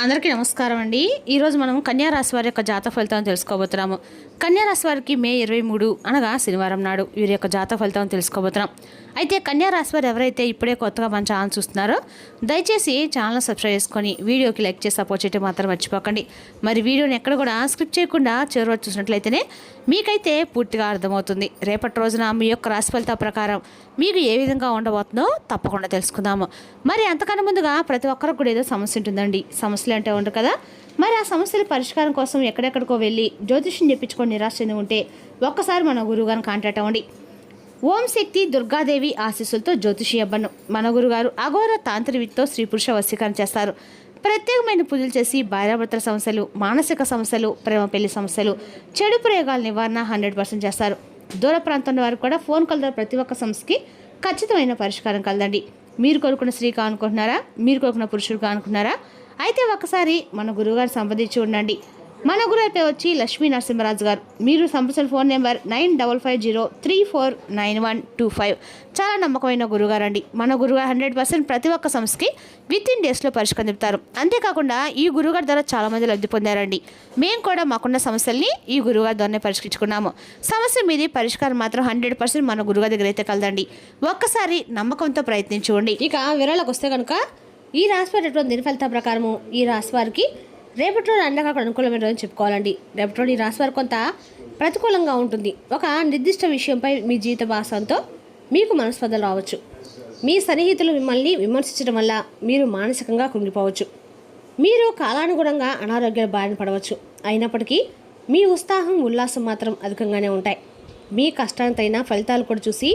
అందరికీ నమస్కారం అండి. ఈరోజు మనం కన్యా రాశి వారి యొక్క జాతక ఫలితాలను తెలుసుకోబోతున్నాము. కన్యా రాశి వారికి మే 23 అనగా శనివారం నాడు వీరి యొక్క జాతక ఫలితాలను తెలుసుకోబోతున్నాం. అయితే కన్యా రాశి వారు ఎవరైతే ఇప్పుడే కొత్తగా మన ఛానల్ చూస్తున్నారో దయచేసి ఛానల్ సబ్స్క్రైబ్ చేసుకొని వీడియోకి లైక్ చేసి సపోర్ట్ చేయడం మాత్రం మర్చిపోకండి. మరి వీడియోని ఎక్కడ కూడా స్క్రిప్ట్ చేయకుండా చివరి చూసినట్లయితేనే మీకైతే పూర్తిగా అర్థమవుతుంది. రేపటి రోజున మీ యొక్క రాశి ఫలితాల ప్రకారం మీకు ఏ విధంగా ఉండబోతుందో తప్పకుండా తెలుసుకుందాము. మరి అంతకన్నా ముందుగా ప్రతి ఒక్కరికి కూడా ఏదో సమస్య ఉంటుందండి. సమస్యలు అంటే ఉండదు కదా. మరి ఆ సమస్యల పరిష్కారం కోసం ఎక్కడెక్కడికో వెళ్ళి జ్యోతిష్యం చెప్పించుకొని నిరాశ చెంది ఉంటే ఒక్కసారి మన గురువుగారిని కాంటాక్ట్ అవ్వండి. ఓం శక్తి దుర్గాదేవి ఆశీస్సులతో జ్యోతిషి అబ్బను మన గురుగారు అఘోర తాంత్రివిత్తో స్త్రీ పురుష వశీకరణ చేస్తారు. ప్రత్యేకమైన పూజలు చేసి భార్యాభర్తల సమస్యలు, మానసిక సమస్యలు, ప్రేమ పెళ్లి సమస్యలు, చెడు ప్రయోగాల నివారణ 100% చేస్తారు. దూర ప్రాంతంలో వారు కూడా ఫోన్ కాల్ ద్వారా ప్రతి ఒక్క సమస్యకి ఖచ్చితమైన పరిష్కారం కలదండి. మీరు కోరుకున్న స్త్రీ కానుకుంటున్నారా? మీరు కోరుకున్న పురుషుడు కానుకుంటున్నారా? అయితే ఒకసారి మన గురువుగారు సంప్రదించి ఉండండి. మన గురువు అయితే వచ్చి లక్ష్మీ నరసింహరాజు గారు. మీరు సంప్రదించిన ఫోన్ నెంబర్ 9550349125. చాలా నమ్మకమైన గురుగారు అండి. మన గురుగారు 100% ప్రతి ఒక్క సమస్యకి విత్ ఇన్ డేస్లో పరిష్కారం చెప్తారు. అంతేకాకుండా ఈ గురుగారి ద్వారా చాలామంది లబ్ధి పొందారండి. మేము కూడా మాకున్న సమస్యల్ని ఈ గురుగారి ద్వారానే పరిష్కరించుకున్నాము. సమస్య మీది పరిష్కారం మాత్రం 100% మన గురుగారి దగ్గర అయితే కలదండి. ఒక్కసారి నమ్మకంతో ప్రయత్నించుకోండి. ఇక వివరాలకు వస్తే కనుక ఈ రాశి వారి దిన ఫలితాల ప్రకారము ఈ రాశి వారికి రేపటి రోజు అన్నీ అక్కడ అనుకూలమైన రోజు చెప్పుకోవాలండి. రేపటి రోజు ఈ రాశి వారు కొంత ప్రతికూలంగా ఉంటుంది. ఒక నిర్దిష్ట విషయంపై మీ జీవిత భాషంతో మీకు మనస్పర్ధలు రావచ్చు. మీ సన్నిహితులు మిమ్మల్ని విమర్శించడం వల్ల మీరు మానసికంగా కృంగిపోవచ్చు. మీరు కాలానుగుణంగా అనారోగ్య బారిన పడవచ్చు. అయినప్పటికీ మీ ఉత్సాహం ఉల్లాసం మాత్రం అధికంగానే ఉంటాయి. మీ కష్టానికి తగిన ఫలితాలు కూడా చూసి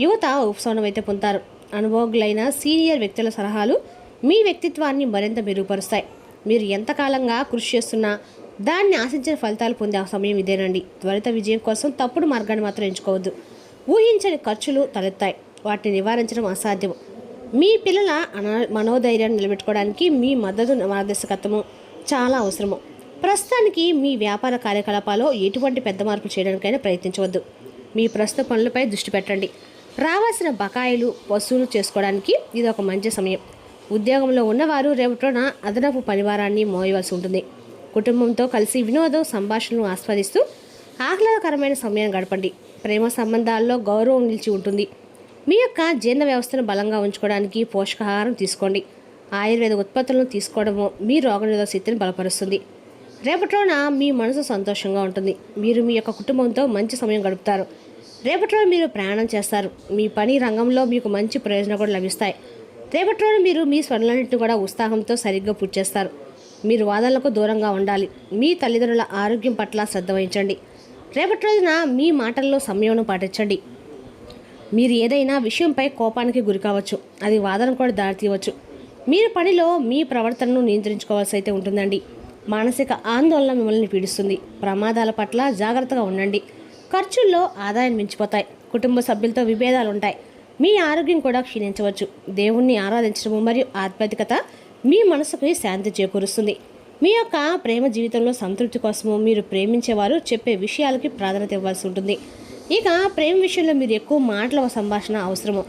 యువత ఉపశమనం అయితే పొందుతారు. అనుభవజ్ఞులైన సీనియర్ వ్యక్తుల సలహాలు మీ వ్యక్తిత్వాన్ని మరింత మెరుగుపరుస్తాయి. మీరు ఎంతకాలంగా కృషి చేస్తున్నా దాన్ని ఆశించిన ఫలితాలు పొందే సమయం ఇదేనండి. త్వరిత విజయం కోసం తప్పుడు మార్గాన్ని మాత్రం ఎంచుకోవద్దు. ఊహించని ఖర్చులు తలెత్తాయి. వాటిని నివారించడం అసాధ్యం. మీ పిల్లల మనోధైర్యాన్ని నిలబెట్టుకోవడానికి మీ మద్దతు మార్గదర్శకత్వము చాలా అవసరము. ప్రస్తుతానికి మీ వ్యాపార కార్యకలాపాల్లో ఎటువంటి పెద్ద మార్పులు చేయడానికైనా ప్రయత్నించవద్దు. మీ ప్రస్తుత పనులపై దృష్టి పెట్టండి. రావాల్సిన బకాయిలు వసూలు చేసుకోవడానికి ఇది ఒక మంచి సమయం. ఉద్యోగంలో ఉన్నవారు రేపటిన అదనపు పనివారాన్ని మోయవలసి ఉంటుంది. కుటుంబంతో కలిసి వినోదం సంభాషణను ఆస్వాదిస్తూ ఆహ్లాదకరమైన సమయాన్ని గడపండి. ప్రేమ సంబంధాల్లో గౌరవం నిలిచి ఉంటుంది. మీ యొక్క జీర్ణ వ్యవస్థను బలంగా ఉంచుకోవడానికి పోషకాహారం తీసుకోండి. ఆయుర్వేద ఉత్పత్తులను తీసుకోవడము మీ రోగనిరోధక శక్తిని బలపరుస్తుంది. రేపటిన మీ మనసు సంతోషంగా ఉంటుంది. మీరు మీ యొక్క కుటుంబంతో మంచి సమయం గడుపుతారు. రేపటిలో మీరు ప్రయాణం చేస్తారు. మీ పని రంగంలో మీకు మంచి ప్రయోజనాలు కూడా లభిస్తాయి. రేపటి రోజు మీరు మీ స్వర్ణాన్నింటిని కూడా ఉత్సాహంతో సరిగ్గా పూర్తి చేస్తారు. మీరు వాదనలకు దూరంగా ఉండాలి. మీ తల్లిదండ్రుల ఆరోగ్యం పట్ల శ్రద్ధ వహించండి. రేపటి రోజున మీ మాటల్లో సంయమనం పాటించండి. మీరు ఏదైనా విషయంపై కోపానికి గురి కావచ్చు. అది వాదన కూడా దారితీయవచ్చు. మీరు పనిలో మీ ప్రవర్తనను నియంత్రించుకోవాల్సి అయితే ఉంటుందండి. మానసిక ఆందోళన మిమ్మల్ని పీడిస్తుంది. ప్రమాదాల పట్ల జాగ్రత్తగా ఉండండి. ఖర్చుల్లో ఆదాయం మించిపోతాయి. కుటుంబ సభ్యులతో విభేదాలు ఉంటాయి. మీ ఆరోగ్యం కూడా క్షీణించవచ్చు. దేవుణ్ణి ఆరాధించడము మరియు ఆధ్యాత్మికత మీ మనసుకు శాంతి చేకూరుస్తుంది. మీ యొక్క ప్రేమ జీవితంలో సంతృప్తి కోసము మీరు ప్రేమించేవారు చెప్పే విషయాలకి ప్రాధాన్యత ఇవ్వాల్సి ఉంటుంది. ఇక ప్రేమ విషయంలో మీరు ఎక్కువ మాటల సంభాషణ అవసరము.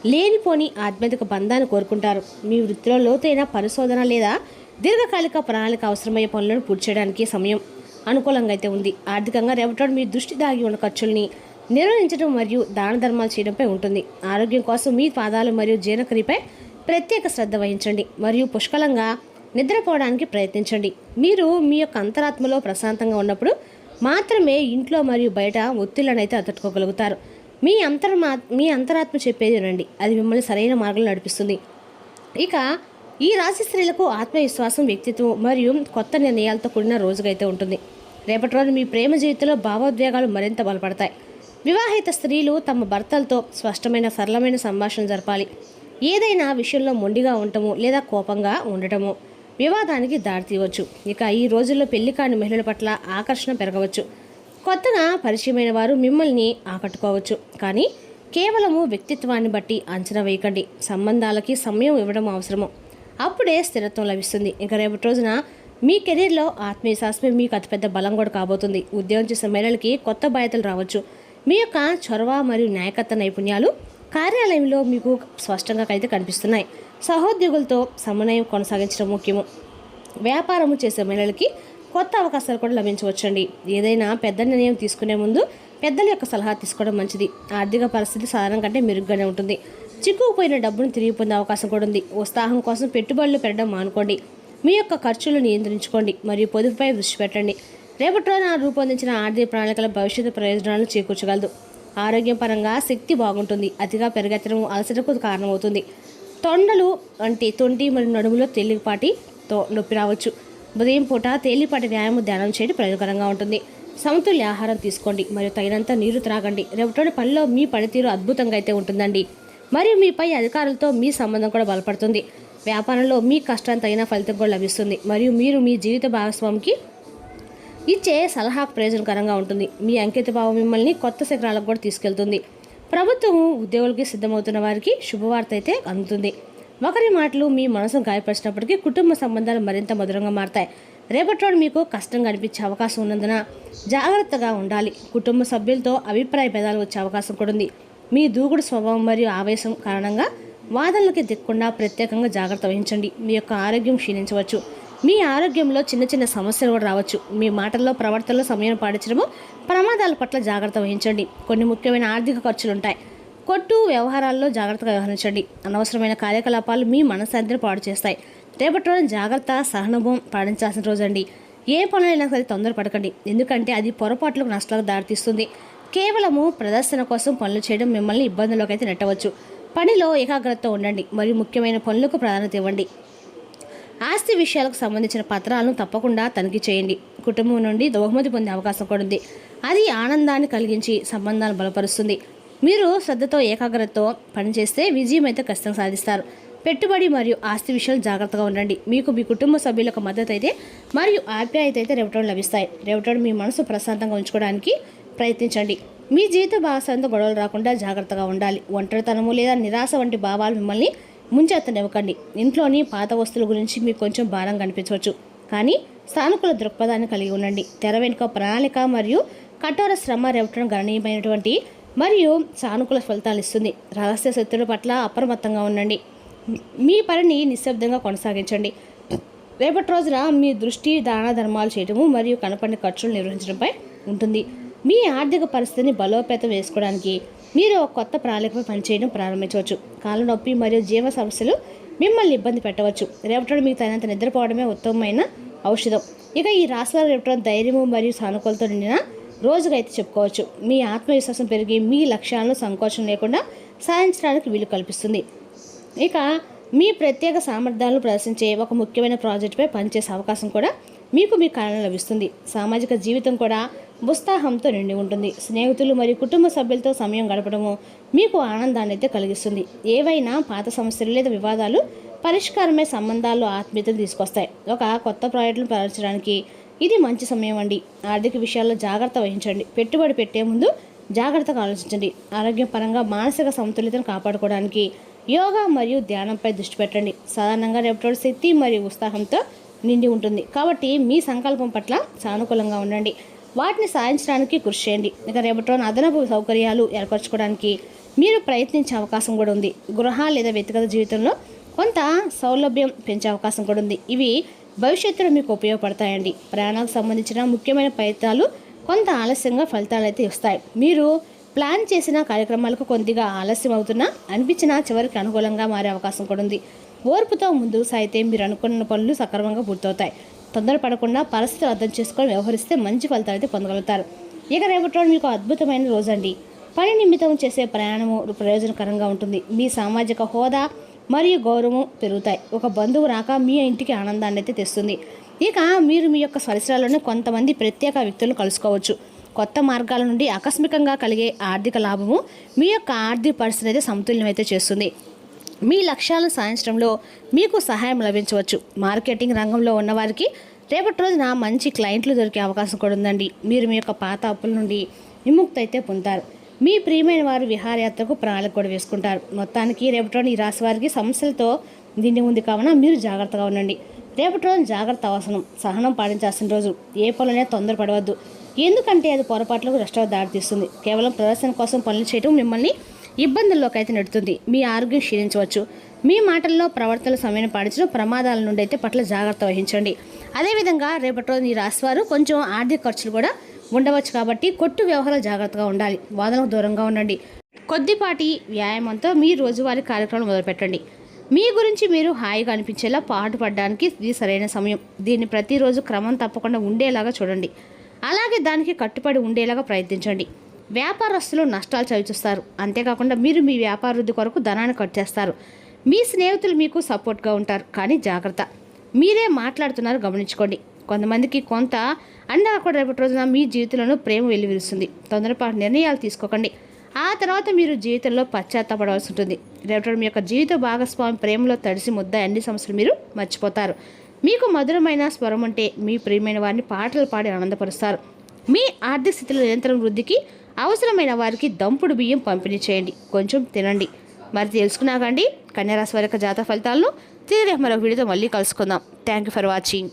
లేనిపోని ఆధ్యాత్మిక బంధాన్ని కోరుకుంటారు. మీ వృత్తిలో లోతైన పరిశోధన లేదా దీర్ఘకాలిక ప్రణాళిక అవసరమయ్యే పనులను పూర్తి చేయడానికి సమయం అనుకూలంగా అయితే ఉంది. ఆర్థికంగా రేపటి మీ దృష్టి దాగి ఉన్న ఖర్చుల్ని నిర్వహించడం మరియు దాన ధర్మాలు చేయడంపై ఉంటుంది. ఆరోగ్యం కోసం మీ పాదాలు మరియు జీర్ణక్రియపై ప్రత్యేక శ్రద్ధ వహించండి మరియు పుష్కలంగా నిద్రపోవడానికి ప్రయత్నించండి. మీరు మీ యొక్క అంతరాత్మలో ప్రశాంతంగా ఉన్నప్పుడు మాత్రమే ఇంట్లో మరియు బయట ఒత్తిళ్లను అయితే తట్టుకోగలుగుతారు. మీ అంతరాత్మ చెప్పేది వినండి. అది మిమ్మల్ని సరైన మార్గంలో నడిపిస్తుంది. ఇక ఈ రాశి స్త్రీలకు ఆత్మవిశ్వాసం, వ్యక్తిత్వం మరియు కొత్త నిర్ణయాలతో కూడిన రోజుగా అయితే ఉంటుంది. రేపటి రోజు మీ ప్రేమ జీవితంలో భావోద్వేగాలు మరింత బలపడతాయి. వివాహిత స్త్రీలు తమ భర్తలతో స్పష్టమైన సరళమైన సంభాషణ జరపాలి. ఏదైనా విషయంలో మొండిగా ఉండటము లేదా కోపంగా ఉండటము వివాదానికి దారితీయవచ్చు. ఇక ఈ రోజుల్లో పెళ్లి కాని మహిళల పట్ల ఆకర్షణ పెరగవచ్చు. కొత్తగా పరిచయమైన వారు మిమ్మల్ని ఆకట్టుకోవచ్చు. కానీ కేవలము వ్యక్తిత్వాన్ని బట్టి అంచనా వేయకండి. సంబంధాలకి సమయం ఇవ్వడం అవసరము. అప్పుడే స్థిరత్వం లభిస్తుంది. ఇక రేపటి రోజున మీ కెరీర్లో ఆత్మవిశ్వాసమే మీకు అతిపెద్ద బలం కూడా కాబోతుంది. ఉద్యోగం చేసే మహిళలకి కొత్త బాధ్యతలు రావచ్చు. మీ యొక్క చొరవ మరియు నాయకత్వ నైపుణ్యాలు కార్యాలయంలో మీకు స్పష్టంగా అయితే కనిపిస్తున్నాయి. సహోద్యోగులతో సమన్వయం కొనసాగించడం ముఖ్యము. వ్యాపారము చేసే మహిళలకి కొత్త అవకాశాలు కూడా లభించవచ్చండి. ఏదైనా పెద్ద నిర్ణయం తీసుకునే ముందు పెద్దల యొక్క సలహా తీసుకోవడం మంచిది. ఆర్థిక పరిస్థితి సాధారణ కంటే మెరుగ్గానే ఉంటుంది. చిక్కుకుపోయిన డబ్బును తిరిగి పొందే అవకాశం కూడా ఉంది. ఉత్సాహం కోసం పెట్టుబడులు పెట్టడం మానుకోండి. మీ యొక్క ఖర్చులు నియంత్రించుకోండి మరియు పొదుపుపై దృష్టి పెట్టండి. రేపటి రోజున రూపొందించిన ఆర్థిక ప్రణాళికల భవిష్యత్తు ప్రయోజనాలను చేకూర్చగలదు. ఆరోగ్యపరంగా శక్తి బాగుంటుంది. అతిగా పెరగెత్తడం అలసటకు కారణమవుతుంది. తొండలు అంటే తొంటి మరియు నడుములో తేలికపాటితో నొప్పి రావచ్చు. ఉదయం పూట తేలిపాటి వ్యాయామం ధ్యానం చేయడం ప్రయోజనకరంగా ఉంటుంది. సమతుల్య ఆహారం తీసుకోండి మరియు తగినంత నీరు త్రాగండి. రేపటి పనిలో మీ పనితీరు అద్భుతంగా అయితే ఉంటుందండి. మరియు మీపై అధికారులతో మీ సంబంధం కూడా బలపడుతుంది. వ్యాపారంలో మీ కష్టానికి తగిన ఫలితం కూడా లభిస్తుంది మరియు మీరు మీ జీవిత భాగస్వామికి ఇచ్చే సలహా ప్రయోజనకరంగా ఉంటుంది. మీ అంకిత భావం మిమ్మల్ని కొత్త శిఖరాలకు కూడా తీసుకెళ్తుంది. ప్రభుత్వం ఉద్యోగులకి సిద్ధమవుతున్న వారికి శుభవార్త అయితే అందుతుంది. ఒకరి మాటలు మీ మనసును గాయపరిచినప్పటికీ కుటుంబ సంబంధాలు మరింత మధురంగా మారతాయి. రేపటి రోజు మీకు కష్టంగా అనిపించే అవకాశం ఉన్నందున జాగ్రత్తగా ఉండాలి. కుటుంబ సభ్యులతో అభిప్రాయ భేదాలు వచ్చే అవకాశం కూడా ఉంది. మీ దూకుడు స్వభావం మరియు ఆవేశం కారణంగా వాదనలకి దిక్కకుండా ప్రత్యేకంగా జాగ్రత్త వహించండి. మీ యొక్క ఆరోగ్యం క్షీణించవచ్చు. మీ ఆరోగ్యంలో చిన్న చిన్న సమస్యలు కూడా రావచ్చు. మీ మాటల్లో ప్రవర్తనలో సమయం పాటించడము, ప్రమాదాల పట్ల జాగ్రత్త వహించండి. కొన్ని ముఖ్యమైన ఆర్థిక ఖర్చులు ఉంటాయి. కొట్టు వ్యవహారాల్లో జాగ్రత్తగా వ్యవహరించండి. అనవసరమైన కార్యకలాపాలు మీ మనశ్శాంతిని పాడు చేస్తాయి. రేపటి రోజున జాగ్రత్త సహనభం పాటించాల్సిన రోజు అండి. ఏ పనులైనా సరే తొందరపడకండి, ఎందుకంటే అది పొరపాట్లకు నష్టాలకు దారితీస్తుంది. కేవలము ప్రదర్శన కోసం పనులు చేయడం మిమ్మల్ని ఇబ్బందుల్లోకి అయితే నెట్టవచ్చు. పనిలో ఏకాగ్రతతో ఉండండి మరియు ముఖ్యమైన పనులకు ప్రాధాన్యత ఇవ్వండి. ఆస్తి విషయాలకు సంబంధించిన పత్రాలను తప్పకుండా తనిఖీ చేయండి. కుటుంబం నుండి బహుమతి పొందే అవకాశం కూడా ఉంది. అది ఆనందాన్ని కలిగించి సంబంధాలను బలపరుస్తుంది. మీరు శ్రద్ధతో ఏకాగ్రతతో పనిచేస్తే విజయం అయితే ఖచ్చితంగా సాధిస్తారు. పెట్టుబడి మరియు ఆస్తి విషయాలు జాగ్రత్తగా ఉండండి. మీకు మీ కుటుంబ సభ్యులకు మద్దతు అయితే మరియు ఆప్యాయత అయితే రేపటి లభిస్తాయి. రేపటి మీ మనసు ప్రశాంతంగా ఉంచుకోవడానికి ప్రయత్నించండి. మీ జీవిత భాగస్వామితో గొడవలు రాకుండా జాగ్రత్తగా ఉండాలి. ఒంటరితనము లేదా నిరాశ వంటి భావాలు మిమ్మల్ని ముంచెత్తనివ్వకండి. ఇంట్లోని పాత వస్తువుల గురించి మీకు కొంచెం భారం కనిపించవచ్చు, కానీ సానుకూల దృక్పథాన్ని కలిగి ఉండండి. తెర వెనుక ప్రణాళిక మరియు కఠోర శ్రమ రేపటి గణనీయమైనటువంటి మరియు సానుకూల ఫలితాలు ఇస్తుంది. రహస్య శత్రువుల పట్ల అప్రమత్తంగా ఉండండి. మీ పనిని నిశ్శబ్దంగా కొనసాగించండి. రేపటి రోజున మీ దృష్టి దాన ధర్మాలు చేయడము మరియు కనపడిన ఖర్చులు నిర్వహించడంపై ఉంటుంది. మీ ఆర్థిక పరిస్థితిని బలోపేతం వేసుకోవడానికి మీరు ఒక కొత్త ప్రణాళికపై పనిచేయడం ప్రారంభించవచ్చు. కాళ్ళ నొప్పి మరియు జీవ సమస్యలు మిమ్మల్ని ఇబ్బంది పెట్టవచ్చు. రేపటి మీకు తగినంత నిద్రపోవడమే ఉత్తమమైన ఔషధం. ఇక ఈ రాశిలో రేపటి ధైర్యము మరియు సానుకూలతో నిండిన రోజుగా అయితే చెప్పుకోవచ్చు. మీ ఆత్మవిశ్వాసం పెరిగి మీ లక్ష్యాలను సంకోచం లేకుండా సాధించడానికి వీలు కల్పిస్తుంది. ఇక మీ ప్రత్యేక సామర్థ్యాలను ప్రదర్శించే ఒక ముఖ్యమైన ప్రాజెక్టుపై పనిచేసే అవకాశం కూడా మీకు మీ కారణం లభిస్తుంది. సామాజిక జీవితం కూడా ఉత్సాహంతో నిండి ఉంటుంది. స్నేహితులు మరియు కుటుంబ సభ్యులతో సమయం గడపడము మీకు ఆనందాన్ని అయితే కలిగిస్తుంది. ఏవైనా పాత సమస్యలు లేదా వివాదాలు పరిష్కారమే సంబంధాల్లో ఆత్మీయతను తీసుకొస్తాయి. ఒక కొత్త ప్రాజెక్టులను ప్రారంభించడానికి ఇది మంచి సమయం అండి. ఆర్థిక విషయాల్లో జాగ్రత్త వహించండి. పెట్టుబడి పెట్టే ముందు జాగ్రత్తగా ఆలోచించండి. ఆరోగ్యపరంగా మానసిక సమతుల్యతను కాపాడుకోవడానికి యోగా మరియు ధ్యానంపై దృష్టి పెట్టండి. సాధారణంగా రేపటి శక్తి మరియు ఉత్సాహంతో నిండి ఉంటుంది, కాబట్టి మీ సంకల్పం పట్ల సానుకూలంగా ఉండండి. వాటిని సాధించడానికి కృషి చేయండి. ఇక రేపటి రోజున అదనపు సౌకర్యాలు ఏర్పరచుకోవడానికి మీరు ప్రయత్నించే అవకాశం కూడా ఉంది. గృహ లేదా వ్యక్తిగత జీవితంలో కొంత సౌలభ్యం పెంచే అవకాశం కూడా ఉంది. ఇవి భవిష్యత్తులో మీకు ఉపయోగపడతాయండి. ప్రయాణాలకు సంబంధించిన ముఖ్యమైన ప్రయత్నాలు కొంత ఆలస్యంగా ఫలితాలు అయితే ఇస్తాయి. మీరు ప్లాన్ చేసిన కార్యక్రమాలకు కొద్దిగా ఆలస్యం అవుతున్నా అనిపించినా చివరికి అనుకూలంగా మారే అవకాశం కూడా ఉంది. ఓర్పుతో ముందుకు సాగితే మీరు అనుకున్న పనులు సక్రమంగా పూర్తవుతాయి. తొందరపడకుండా పరిస్థితులు అర్థం చేసుకొని వ్యవహరిస్తే మంచి ఫలితాలు అయితే పొందగలుగుతారు. ఇక రేపటి రోజు మీకు అద్భుతమైన రోజండి. పని నిమిత్తం చేసే ప్రయాణము ప్రయోజనకరంగా ఉంటుంది. మీ సామాజిక హోదా మరియు గౌరవం పెరుగుతాయి. ఒక బంధువు రాక మీ ఇంటికి ఆనందాన్ని అయితే తెస్తుంది. ఇక మీరు మీ యొక్క పరిసరాల్లోనే కొంతమంది ప్రత్యేక వ్యక్తులను కలుసుకోవచ్చు. కొత్త మార్గాల నుండి ఆకస్మికంగా కలిగే ఆర్థిక లాభము మీ యొక్క ఆర్థిక పరిస్థితిని అయితే సమతుల్యం అయితే చేస్తుంది. మీ లక్ష్యాలను సాధించడంలో మీకు సహాయం లభించవచ్చు. మార్కెటింగ్ రంగంలో ఉన్నవారికి రేపటి రోజున మంచి క్లయింట్లు దొరికే అవకాశం కూడా ఉందండి. మీరు మీ యొక్క పాత అప్పుల నుండి విముక్తి అయితే పొందుతారు. మీ ప్రియమైన వారు విహారయాత్రకు ప్రణాళిక కూడా వేసుకుంటారు. మొత్తానికి రేపటి రోజు ఈ రాశి వారికి సమస్యలతో నిండి ఉంది కావున మీరు జాగ్రత్తగా ఉండండి. రేపటి రోజు జాగ్రత్త అవసరం. సహనం పాటించాల్సిన రోజు. ఏ పనులనే తొందరపడవద్దు, ఎందుకంటే అది పొరపాట్లకు నష్టాలకు దారితీస్తుంది. కేవలం ప్రదర్శన కోసం పనులు చేయడం మిమ్మల్ని ఇబ్బందుల్లోకి అయితే నెడుతుంది. మీ ఆరోగ్యం క్షీణించవచ్చు. మీ మాటల్లో ప్రవర్తన సమయం పాటించడం ప్రమాదాల నుండి అయితే పట్ల జాగ్రత్త వహించండి. అదేవిధంగా రేపటి రోజు ఈ రాశివారు కొంచెం ఆర్థిక ఖర్చులు కూడా ఉండవచ్చు కాబట్టి కొట్టు వ్యవహారాలు జాగ్రత్తగా ఉండాలి. వాదనకు దూరంగా ఉండండి. కొద్దిపాటి వ్యాయామంతో మీ రోజువారీ కార్యక్రమాలు మొదలుపెట్టండి. మీ గురించి మీరు హాయిగా అనిపించేలా పాటుపడడానికి ఇది సరైన సమయం. దీన్ని ప్రతిరోజు క్రమం తప్పకుండా ఉండేలాగా చూడండి. అలాగే దానికి కట్టుబడి ఉండేలాగా ప్రయత్నించండి. వ్యాపారస్తులు నష్టాలు చవిచూస్తారు. అంతేకాకుండా మీరు మీ వ్యాపార వృద్ధి కొరకు ధనాన్ని ఖర్చు చేస్తారు. మీ స్నేహితులు మీకు సపోర్ట్గా ఉంటారు. కానీ జాగ్రత్త, మీరే మాట్లాడుతున్నారు గమనించుకోండి. కొంతమందికి కొంత అండా కూడా రేపటి రోజున మీ జీవితంలో ప్రేమ వెల్లివిరుస్తుంది. తొందరపాటు నిర్ణయాలు తీసుకోకండి. ఆ తర్వాత మీరు జీవితంలో పశ్చాత్తాపడవలసి ఉంటుంది. రేపటి మీ యొక్క జీవిత భాగస్వామి ప్రేమలో తడిసి ముద్ద అన్ని సమస్యలు మీరు మర్చిపోతారు. మీకు మధురమైన స్వరం అంటే మీ ప్రియమైన వారిని పాటలు పాడి ఆనందపరుస్తారు. మీ ఆర్థిక స్థితిలో నిరంతరం వృద్ధికి అవసరమైన వారికి దంపుడు బియ్యం పంపిణీ చేయండి. కొంచెం తినండి. మరి తెలుసుకున్నాకండి కన్యా రాశి వారి యొక్క జాతక ఫలితాలను తిరిగి మరొక వీడియోతో మళ్ళీ కలుసుకుందాం. Thank you for watching.